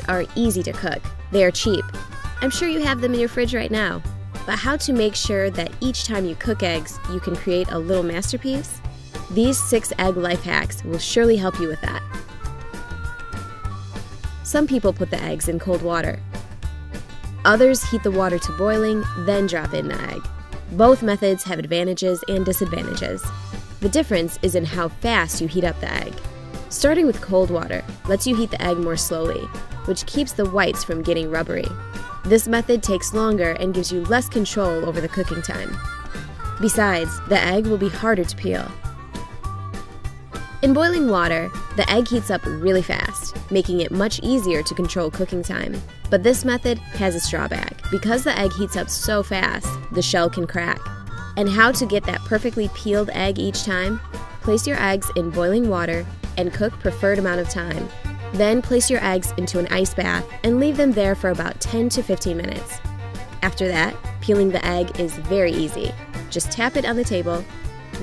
are easy to cook. They are cheap. I'm sure you have them in your fridge right now. But how to make sure that each time you cook eggs, you can create a little masterpiece? These 6 egg life hacks will surely help you with that. Some people put the eggs in cold water. Others heat the water to boiling, then drop in the egg. Both methods have advantages and disadvantages. The difference is in how fast you heat up the egg. Starting with cold water lets you heat the egg more slowly, which keeps the whites from getting rubbery. This method takes longer and gives you less control over the cooking time. Besides, the egg will be harder to peel. In boiling water, the egg heats up really fast, making it much easier to control cooking time. But this method has its drawback. Because the egg heats up so fast, the shell can crack. And how to get that perfectly peeled egg each time? Place your eggs in boiling water and cook preferred amount of time. Then place your eggs into an ice bath and leave them there for about 10 to 15 minutes. After that, peeling the egg is very easy. Just tap it on the table,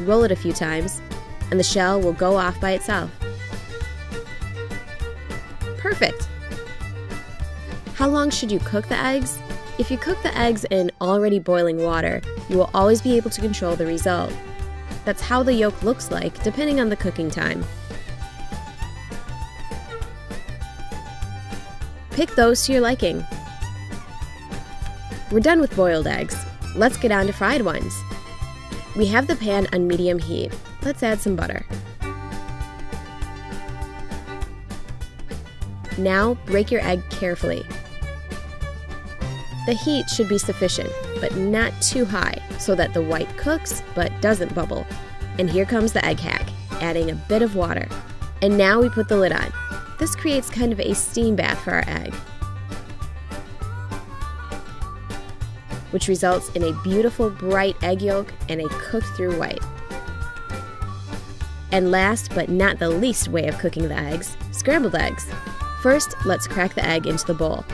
roll it a few times, and the shell will go off by itself. Perfect! How long should you cook the eggs? If you cook the eggs in already boiling water, you will always be able to control the result. That's how the yolk looks like, depending on the cooking time. Pick those to your liking. We're done with boiled eggs. Let's get on to fried ones. We have the pan on medium heat. Let's add some butter. Now break your egg carefully. The heat should be sufficient, but not too high, so that the white cooks but doesn't bubble. And here comes the egg hack, adding a bit of water. And now we put the lid on. This creates kind of a steam bath for our egg, which results in a beautiful bright egg yolk and a cooked through white. And last but not the least way of cooking the eggs, scrambled eggs. First, let's crack the egg into the bowl.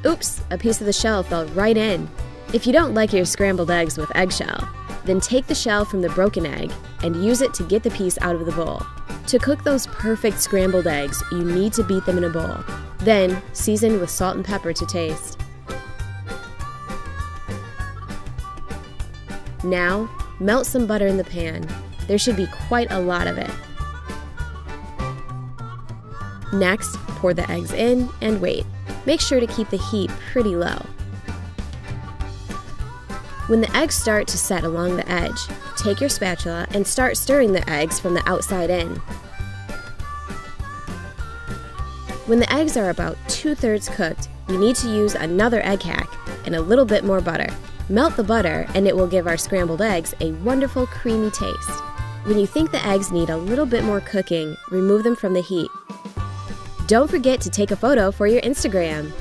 Oops, a piece of the shell fell right in. If you don't like your scrambled eggs with eggshell, then take the shell from the broken egg and use it to get the piece out of the bowl. To cook those perfect scrambled eggs, you need to beat them in a bowl. Then, season with salt and pepper to taste. Now, melt some butter in the pan. There should be quite a lot of it. Next, pour the eggs in and wait. Make sure to keep the heat pretty low. When the eggs start to set along the edge, take your spatula and start stirring the eggs from the outside in. When the eggs are about 2/3 cooked, you need to use another egg hack and a little bit more butter. Melt the butter and it will give our scrambled eggs a wonderful creamy taste. When you think the eggs need a little bit more cooking, remove them from the heat. Don't forget to take a photo for your Instagram.